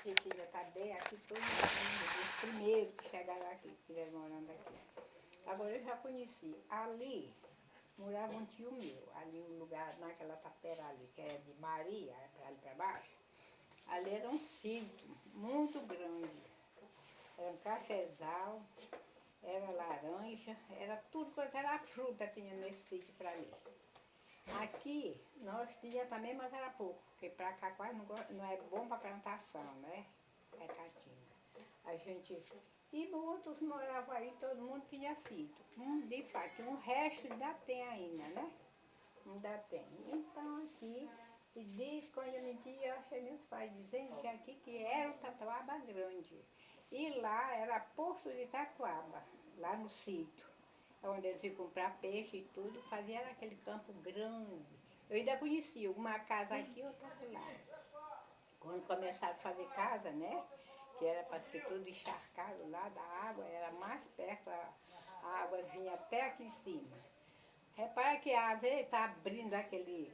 gente já está bem aqui, todo mundo, os primeiros que chegaram aqui, que estiveram morando aqui. Agora eu já conheci. Ali morava um tio meu, ali um lugar, naquela tapera ali, que é de Maria, ali para baixo. Ali era um sítio muito grande. Era um cafezal, era laranja, era tudo quanto era fruta tinha nesse sítio para ali. Aqui nós tínhamos também, mas era pouco, porque para cá quase não é bom para plantação, né? É caatinga. A gente. E outros moravam aí, todo mundo tinha sítio. De fato, um resto ainda tem ainda, né? Ainda tem. Então aqui, e diz quando eu mentia, eu achei meus pais dizendo que aqui que era o Tatuaba Grande. E lá era Porto de Tatuaba, lá no sítio. Onde eles iam comprar peixe e tudo, fazia aquele campo grande. Eu ainda conhecia uma casa aqui e outra lá. Quando começaram a fazer casa, né? Que era para ser tudo encharcado lá da água, era mais perto, a água vinha até aqui em cima. Repara que a ave está abrindo aquelas,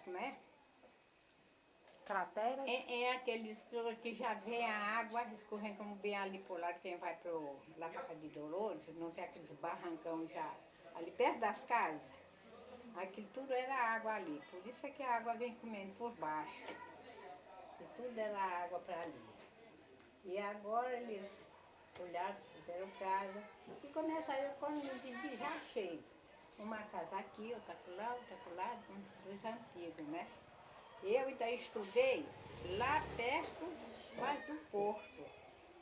né? Crateras? É aqueles que já vem a água escorrendo como bem ali por lá, quem vai lá para casa de Dolores, não tem aqueles barrancão já ali perto das casas. Aquilo tudo era água ali, por isso é que a água vem comendo por baixo. E tudo era água para ali. E agora eles olharam, fizeram casa e começaram com um já cheio. Uma casa aqui, outra lá, dos antigos, né? Eu ainda estudei lá perto, quase do porto,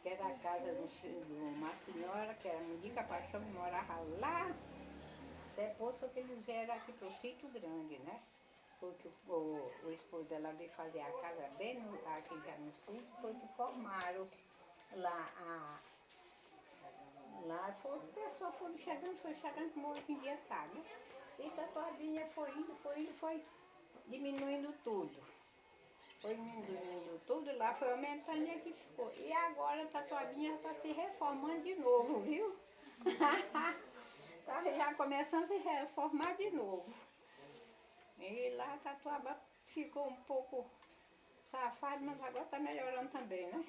que era a casa de uma senhora, que era Mundica Paixão, que morava lá. Depois só que eles vieram aqui para o sítio grande, né? Porque o esposo dela veio fazer a casa bem aqui já no sítio, foi que formaram lá lá foi, o pessoal foi chegando, como hoje em dia tá, né? E Tatuabinha foi indo, foi diminuindo tudo. Foi diminuindo tudo, lá foi aumentando e aqui ficou. E agora a Tatuabinha está se reformando de novo, viu? Tá já começando a se reformar de novo. E lá a Tatuaba ficou um pouco safado, mas agora está melhorando também, né?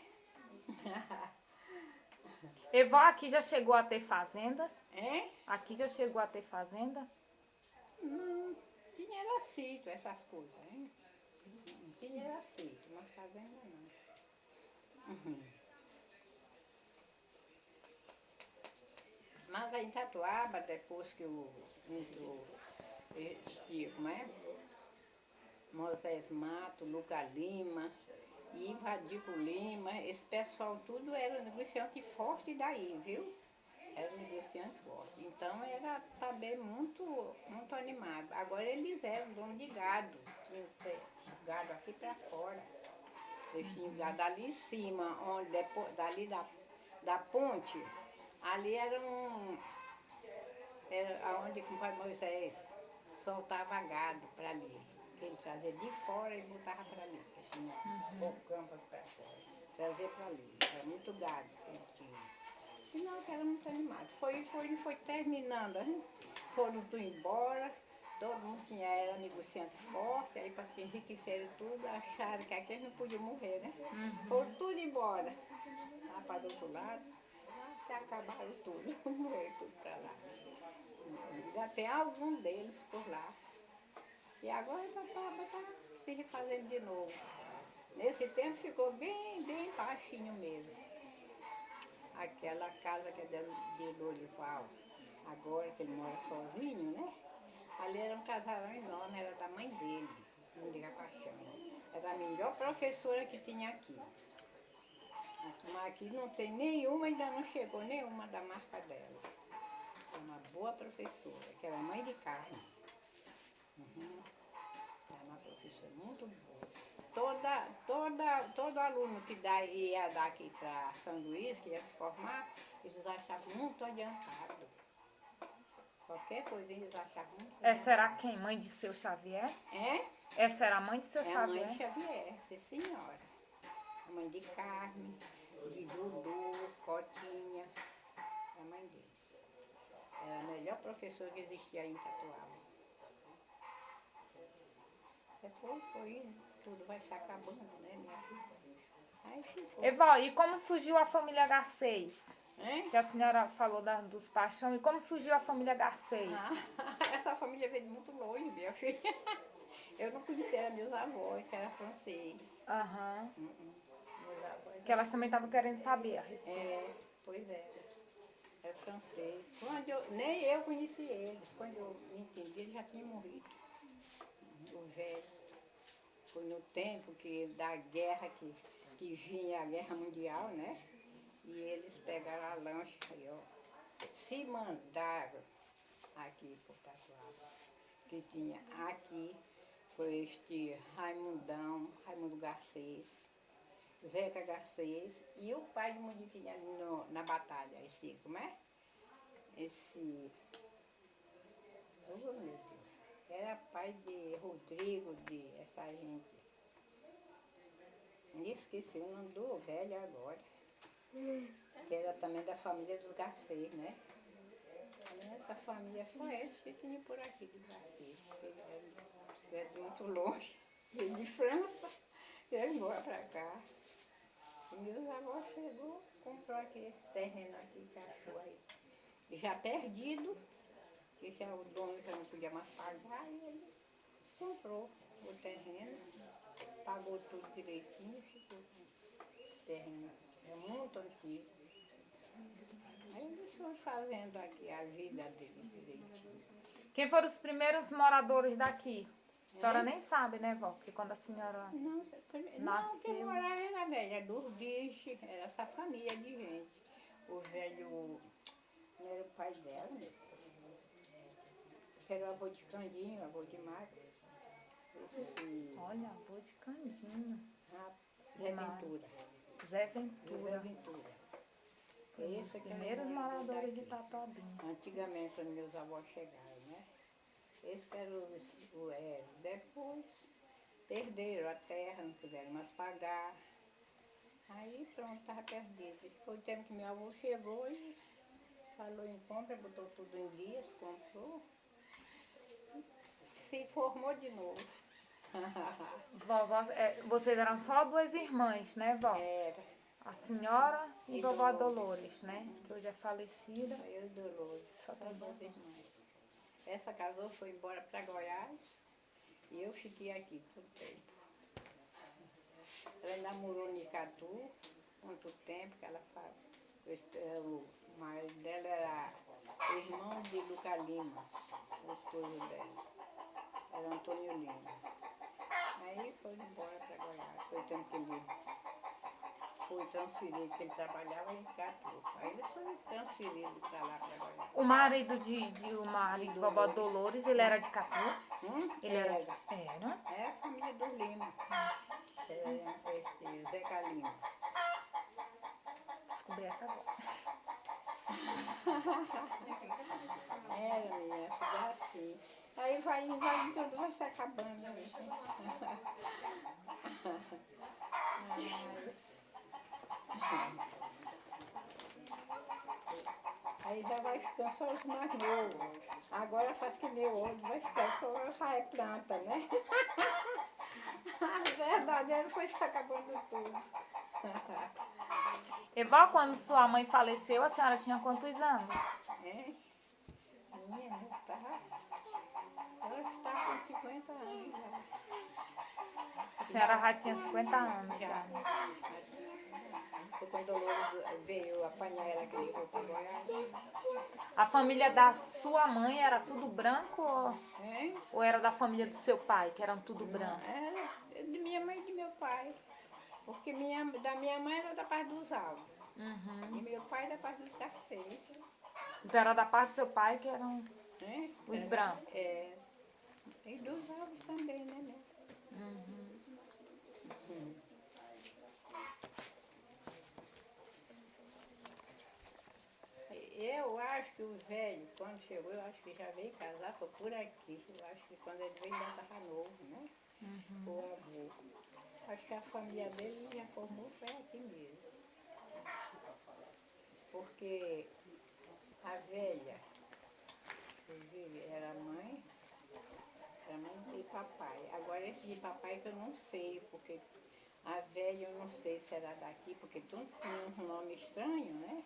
Evó, aqui já chegou a ter fazendas? Hein? Aqui já chegou a ter fazenda? Não, dinheiro era sítio, essas coisas, hein? Dinheiro era sítio, mas fazenda não. Uhum. Mas aí em Tatuaba, depois que como é? Moisés Mato, Luca Lima, e Vadico Lima, esse pessoal tudo era negociante forte daí, viu? Era negociante forte. Então era também muito animado. Agora eles eram donos de gado, tinham gado aqui para fora. Eles tinham gado ali em cima, onde depois, dali da ponte, ali era onde o pai Moisés soltava gado para ali. Que ele trazia de fora e botava para ali. Tinha campo para fora. Trazia para ali. Era muito gado que ele tinha. E nós éramos muito animados. Foi terminando. A gente foram tudo embora. Todo mundo era negociante forte. Aí para que enriqueceram tudo, acharam que aqueles não podiam morrer, né? Foram tudo embora. Lá para do outro lado. Se acabaram tudo. Morreram tudo para lá. Já tem algum deles por lá. E agora está se refazendo de novo. Nesse tempo ficou bem baixinho mesmo. Aquela casa que é de Lorival, agora que ele mora sozinho, né? Ali era um casarão enorme, era da mãe dele, Mundica Paixão. Era a melhor professora que tinha aqui. Mas aqui não tem nenhuma, ainda não chegou nenhuma da marca dela. Uma boa professora, que era mãe de Carmen. Era uma professora muito boa. Todo aluno que ia daqui para São Luís, que ia se formar, eles achavam muito adiantado. Qualquer coisa eles achavam muito adiantado. Essa era quem? Mãe de seu Xavier? É? Essa era a mãe de seu É a mãe Xavier? de Xavier, sim senhora. A mãe de Carmen, de Dudu, Cotinha. É a mãe deles. Era a melhor professora que existia aí em Tatuaba. Depois foi indo tudo vai se acabando, né, minha filha? Aí ficou. E vó, e como surgiu a família Garcês? Hein? Que a senhora falou dos paixão. E como surgiu a família Garcês? Ah, essa família veio de muito longe, minha filha. Eu não conhecia meus avós, que era francês. Aham. Meus avós Que elas também estavam querendo saber a respeito. pois é. É francês. Nem eu conheci eles. Quando eu me entendi, ele já tinha morrido. O velho. Foi no tempo da guerra que vinha a guerra mundial, né? E eles pegaram a lancha aí, ó. Se mandaram aqui por Tatuaba, que tinha aqui, foi este Raimundo Garcês, Zeca Garcês e o pai de Mundiquinha ali na batalha, como é? Oh meu Deus, era pai de Rodrigo, de essa gente. Esqueci o nome do velho agora, que era também da família dos Garcês, né? Essa família só eles que tinham por aqui de Garcês. Eles eram de muito longe, veio de França, eles embora pra cá. E meus avós chegou, comprou aquele terreno aqui que achou aí. Já perdido, que já o dono já não podia mais pagar, e ele comprou o terreno, pagou tudo direitinho, ficou com o terreno. É muito antigo. Aí eles foram fazendo aqui a vida deles direitinho. Quem foram os primeiros moradores daqui? A senhora nem sabe, né, vó? Porque quando a senhora Não, nasceu... quem morava era velha, dos bichos, era essa família de gente. O velho não era o pai dela, né? Era o avô de Candinho, o avô de Marco. Olha, avô de Candinho. Zé Ventura. Zé Zé Ventura. Ventura. Os primeiros moradores de Tatuabinha. Antigamente, quando meus avós chegaram, né? Esses eram depois perderam a terra, não puderam mais pagar. Aí pronto, estava perdido. Foi o tempo que meu avô chegou e falou em compra, botou tudo em dias, comprou. Se formou de novo. Vovó, vocês eram só duas irmãs, né, vó? Era. A senhora e E vovó Dolores. Dolores, né? Que hoje é falecida. Eu e Dolores. Só tem duas irmãs. Essa casou, foi embora para Goiás e eu fiquei aqui por tempo. Ela namorou Nicatu, muito tempo que ela faz. O marido dela era irmão de Luca Lima, o esposo dela. Era Antônio Lima. Aí foi embora para Goiás. Foi o tempo que ele foi transferido, que ele trabalhava em Catu. Aí ele foi transferido para lá, para Goiás. O marido de vovó Dolores, ele era de Catu? Ele era? É a família do Lima. Zeca Lima. Descobri essa agora. Era, minha filha, assim. Aí vai tudo, vai se acabando. Aí já vai ficando só os mais novos. Agora faz que nem o outro, vai ficar só a planta, né? A verdadeira foi se acabando tudo. Igual quando sua mãe faleceu, a senhora tinha quantos anos? Menina, ela está com 50 anos já. A senhora já tinha 50 anos já. Foi quando o Dolores veio apanhar ela que levou para Goiás. A família da sua mãe era tudo branco ou era da família do seu pai, que eram tudo branco? Era de minha mãe e de meu pai. Porque da minha mãe era da parte dos Alves. E meu pai da parte dos Garcês. Então era da parte do seu pai que eram os brancos? E dos Alves também, né, minha? Eu acho que o velho, quando chegou, eu acho que já veio casar, foi por aqui. Eu acho que quando ele veio já estava novo, né? O avô. Acho que a família dele já formou, foi aqui mesmo. Porque a velha, inclusive, era mãe e papai. Agora de papai que eu não sei, porque a velha eu não sei se era daqui, porque tudo tinha um nome estranho, né?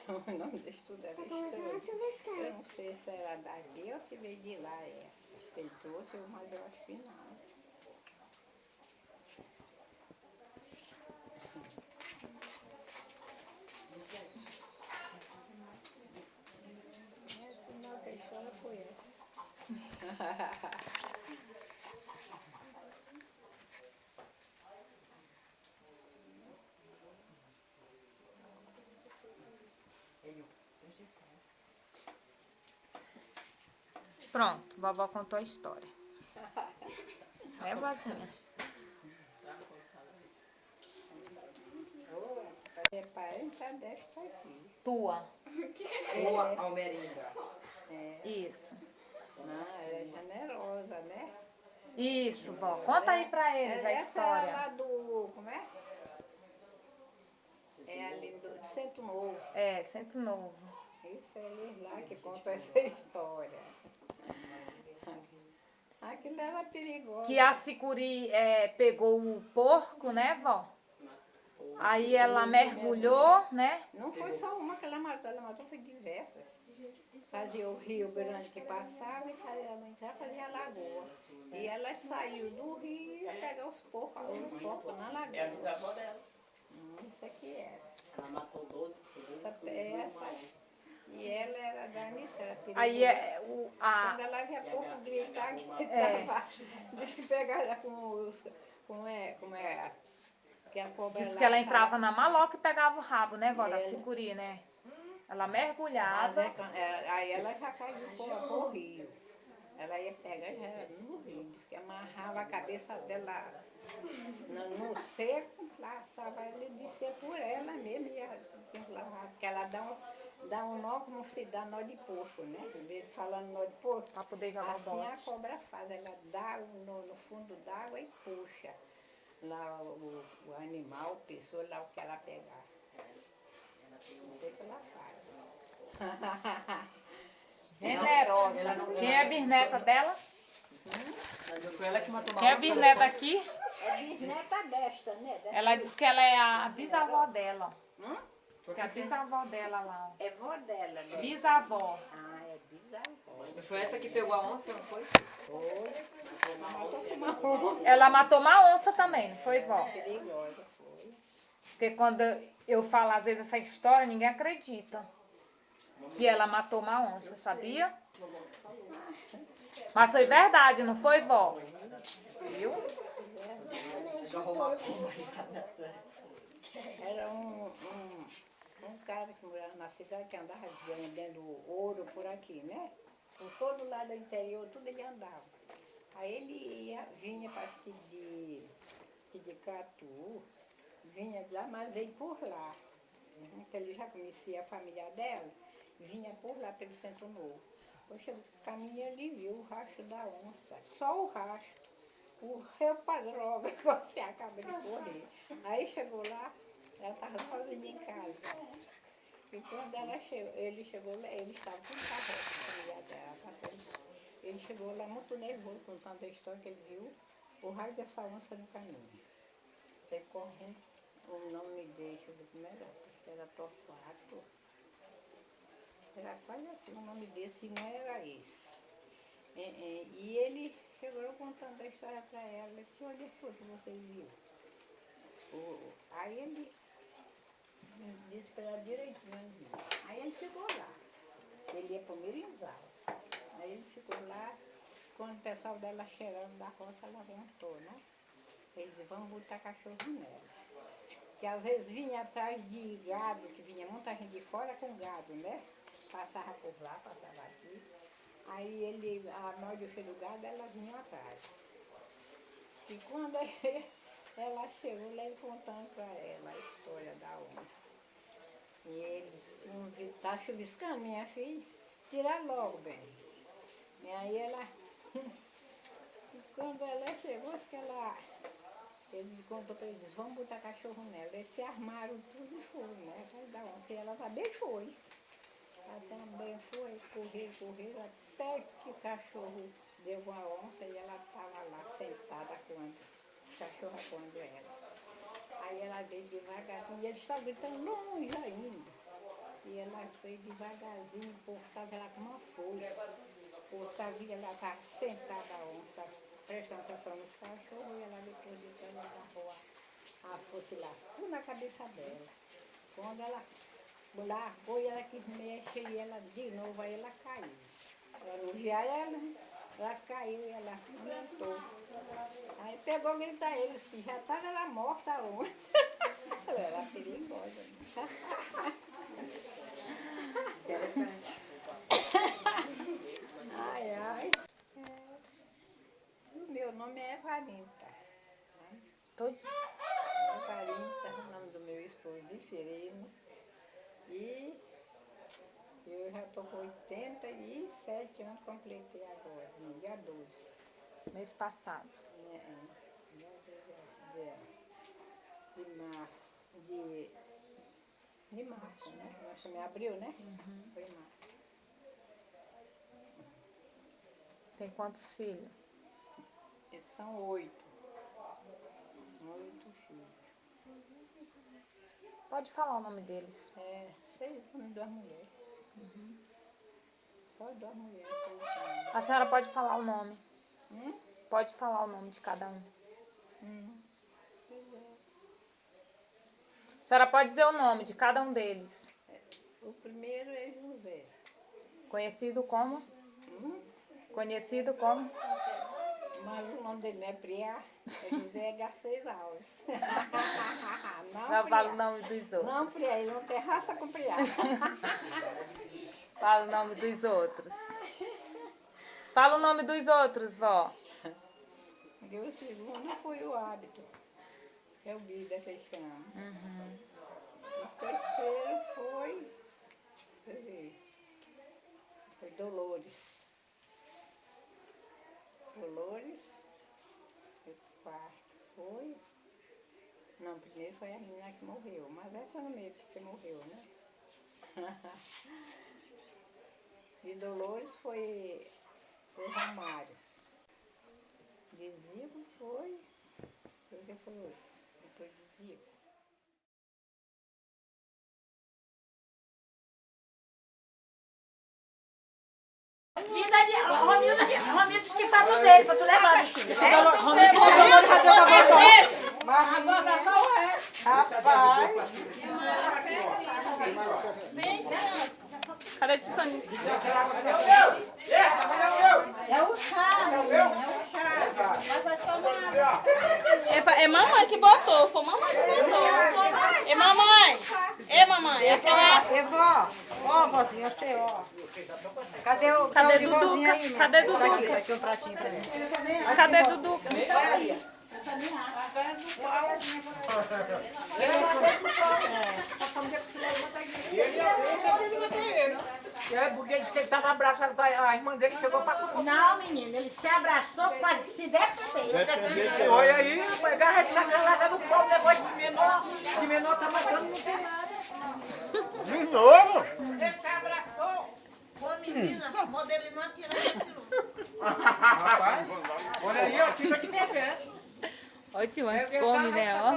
O nome desse tudo era estranho. Eu não sei se era daqui ou se veio de lá essa. Se ele trouxe, mas eu acho que não. Afinal, que a história foi essa. Pronto, vovó contou a história. É, vozinha? É parente desta aqui. Tua. Boa Almerinda. Isso. Não, ela é generosa, né? Isso, vó. Conta aí pra eles a Essa é história. lá do... Como é? É ali do Centro Novo. É, Centro Novo. Isso é eles lá que contam essa história. Aquilo era perigoso. Que a Sicuri pegou o porco, né, vó? Aí ela mergulhou, né? Não foi só uma que ela matou foi diversas. Fazia o rio grande que passava e ela entrava, fazia a lagoa. E ela saiu do rio e ia pegar os porcos na lagoa. É a bisavó dela. Isso aqui era. Ela matou 12 Essa, e ela era da missa, era perigosa. Aí Quando ela via porco gritar, disse que pegava com os... Como é? Que a cobra Diz lá que ela tava- entrava na maloca e pegava o rabo, né, vó, da Sicuri, né? Ela mergulhava. Aí ela já caiu pro rio. Ela ia pegar já era no rio. Diz que amarrava a cabeça dela no seco, laçava ela e descia por ela mesmo. E porque ela dá um nó como se dá nó de porco, né? Em vez de falar nó de porco, Pra poder jogar o assim a bote. cobra faz. Ela dá no fundo d'água e puxa lá o animal, a pessoa, lá o que ela pegar. Não sei o que ela faz. Generosa. Quem é a bisneta dela? Foi ela que matou uma Quem é a onça, bisneta não foi? aqui? É bisneta desta, né? Ela disse que ela é a bisavó dela, ó. Hum? Diz que é a bisavó dela lá, ó. É vó dela, né? Bisavó. Ah, é bisavó. Não foi essa que pegou a onça, não foi? Ela matou uma onça também, não foi, vó? Perigosa, foi. Porque quando eu falo às vezes essa história, ninguém acredita. Que ela matou uma onça, sabia? Mas foi verdade, não foi, vó? Viu? Agarrou uma cobra e tá nessa. Era um cara que morava na cidade que andava vendendo ouro por aqui, né? Por todo lado do interior, tudo ele andava. Aí ele vinha, parece que de Catu, vinha de lá, mas veio por lá. Então ele já conhecia a família dela, vinha por lá pelo Centro Novo. Poxa, caminha ali, viu o rastro da onça, só o rastro. Correu pra droga, você acaba de correr. Aí chegou lá, ela estava sozinha em casa. E quando ele chegou lá, ele estava com o carro, a família dela, passando. Ele chegou lá muito nervoso, contando a história que ele viu, o raio dessa onça no caminho. Foi correndo, o nome dele, deixa eu ver como era, acho que era Torquato. Era quase assim, o nome desse não era esse. E ele chegou contando a história para ela, disse, olha foi que você viu. Aí ele disse para ela direitinho. Aí ele ficou lá. Ele ia para o Mirinzal. Aí ele ficou lá, quando o pessoal dela chegaram da roça, ela levantou, né? Eles disse, vamos botar cachorro nela. Que às vezes vinha atrás de gado, que vinha muita gente de fora com gado, né? Passava por lá, passava aqui. Aí a mãe do filho do gado, ela vinha atrás. E quando ela chegou lá, ele contando para ela a história da onça. E ele tá chuviscando, minha filha, tira logo, bem. E aí ela, quando ela chegou, ele contou para eles, vamos botar cachorro nela. Eles se armaram tudo e foram, né? E ela também foi. Ela também foi correr, até que o cachorro deu uma onça e ela estava lá sentada quando o cachorro quando ela. Aí ela veio devagarzinho, e ele estava gritando longe ainda. E ela foi devagarzinho, o povo estava lá com uma folha. O povo estava lá sentada a onça, prestando atenção nos cachorros, e ela depois disso ela agarrou a foice lá, tudo na cabeça dela. Quando ela largou e ela quis mexer e ela de novo, aí ela caiu. Ela não via ela caiu e ela aumentou. Aí pegou e gritou a eles que já estava ela morta a onça. Ela era perigosa. Ai, ai. O meu nome é Evalinta. Todos? Evalinta, o nome do meu esposo, Ferreiro. E eu já estou com 87 anos, completei agora, no dia 12. Mês passado. De março, né? Nós chamamos abril, né? Foi março. Tem quantos filhos? Eles são 8. 8 filhos. Pode falar o nome deles. 6 homens e 2 mulheres. Só 2 mulheres, 6 homens. A senhora pode falar o nome. Hum? Pode falar o nome de cada um. Pois é. A senhora pode dizer o nome de cada um deles. O primeiro é José. Conhecido como? Conhecido como? Mas o nome dele não é Priá, é José Garcês Alves. Não fala o nome dos outros. Não, Priá, ele não tem raça com Priá. Fala o nome dos outros. Fala o nome dos outros, vó. E o segundo foi o hábito, que é o Bida Feixão. O terceiro foi Dolores. O quarto foi... Não, o primeiro foi a menina que morreu, mas essa no meio que morreu, né? De Dolores foi Romário. De Zico foi... O que foi hoje? Depois de Zico. Romildo disse que faz tudo dele, pra tu levar, bichinho. Agora só o resto. Rapaz. Cadê o Titânia? É o chá, Mas é só uma... É mamãe que botou, foi mamãe que botou. É mamãe! É mamãe, essa é... Vó, ó, vozinha, você, ó. Cadê o Cadê de Dudu? vozinha aí, Cadê Dudu? Daqui um pratinho pra mim. Cadê Dudu? Vai aí. Porque disse que ele estava abraçado, a irmã dele chegou para comer. Não, menino, ele se abraçou para se defender. Olha aí, pegar essa calada no pau, negócio de menor tá matando, não tem nada. De novo? Ele se abraçou com a menina, modelo não atira. Rapaz, olha aí, ó, fica de café. Olha o tio, mas come, né, ó.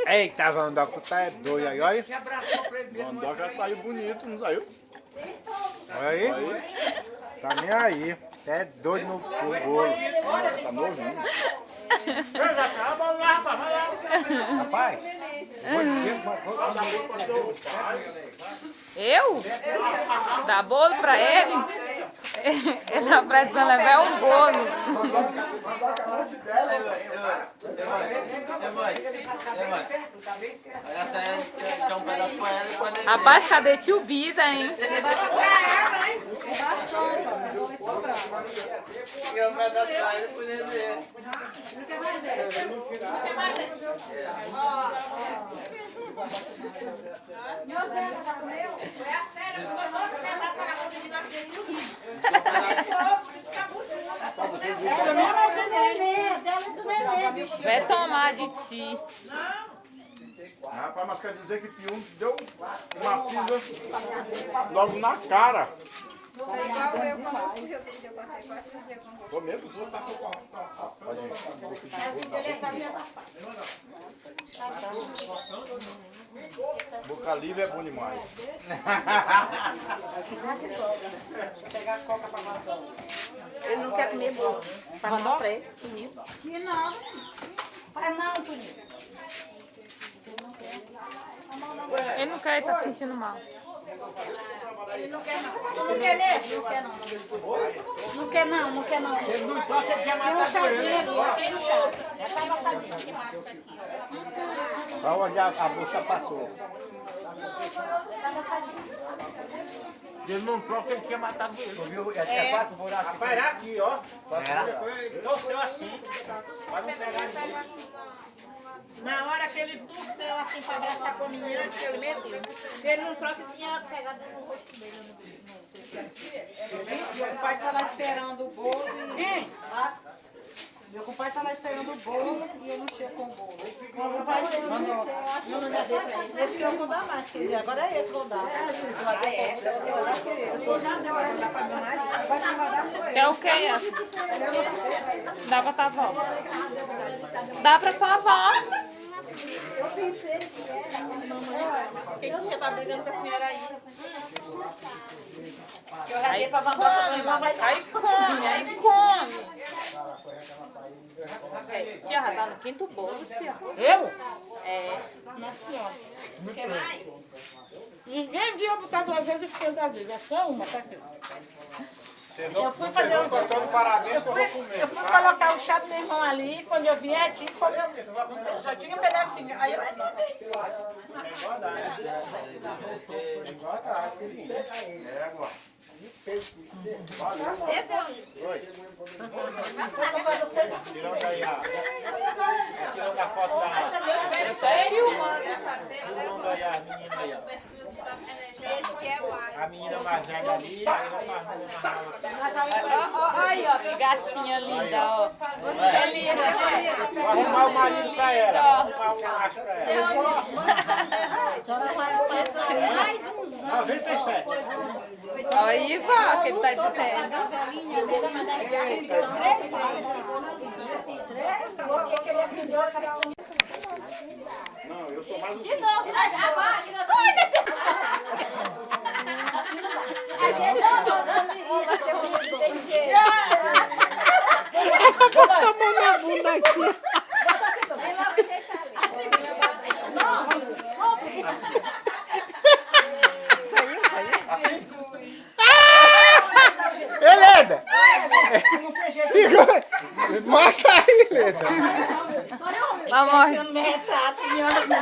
Eita, Vandoca, tu tá doido aí, olha. Se abraçou pra ele mesmo. Vandoca saiu bonito, não saiu? Olha aí. Tá nem aí. É doido no olho. Tá novinho. Rapaz. Eu? Dá bolo pra ele? Ele tá precisando levar um bolo. Rapaz, cadê tio Bida, hein? Vai tomar de ti. Rapaz, mas quer dizer que Pium deu uma pisa logo na cara. É igual eu quando eu passei 4 dias com você. Tô mesmo, os outros tá com pode ir. Boca livre é bom demais. Pegar a coca pra mandar. Ele não quer comer bolo. Faz mal pra ele. Que não. Faz não, Toninho. Ele não quer, ele tá sentindo mal. Ele não quer não. Tu não quer mesmo? Não quer não. Não quer não, não quer não. Ele não pode, ele quer matar com ele. Tem um chá. Essa amassadinha que mata isso aqui, ó. Olha onde a bucha passou. Ele não troca, ele quer matar com ele. Viu? É 4 buracos. Rapaz, era aqui, ó. Torceu assim. Pra não pegar ninguém. Na hora que ele torceu assim pra abraçar com a menina, que ele meteu. Se ele não trouxe, tinha pegado no rosto dele. Meu pai tá lá esperando o bolo e... Meu compadre tá lá esperando o bolo e eu não chego com o bolo. Meu compadre mandou. Não me dei pra ele. Ele ficou com dar mais, quer dizer, agora é ele que vou dar. Eu já deu hora de dar pra meu marido. Agora quem vai dar sou eu. É o que essa? Dá pra tua avó. Dá pra tua avó. Por que você tá brigando com a senhora aí? Eu já dei pra mandar pra minha irmã. Aí come, aí come. Tia, já tá no 5º bolo, tia. Eu? É. Não quer mais? Ninguém viu botar 2 vezes o da vez. É só uma, tá aqui. Eu fui fazer um... Cantando parabéns que eu vou comer. Eu fui colocar o chá do meu irmão ali, quando eu vier, tinha que comer. Só tinha um pedacinho. Aí eu É agora. Esse é o... Oi. Tirando aí tirando a foto da... Sério? Tirando aí a menina aí, ó. Esse que é o A menina mais velha ali, aí ela faz Ó, aí, ó, que gatinha linda, ó. Você é linda, né? Vou arrumar o marido pra ela. Vou arrumar o macho pra ela. Mais uns 97. Aí, vó, que ele tá dizendo. Porque que ele afundou a cara. Não, eu sou mais um. De novo, abaixa. Ai, desceu. A gente não você tem jeito. Bota a mão na bunda aqui. Vem logo ajeitar Assim? Helena! Mostra aí, Helena. Vamos. Eu não me retrato, me anda com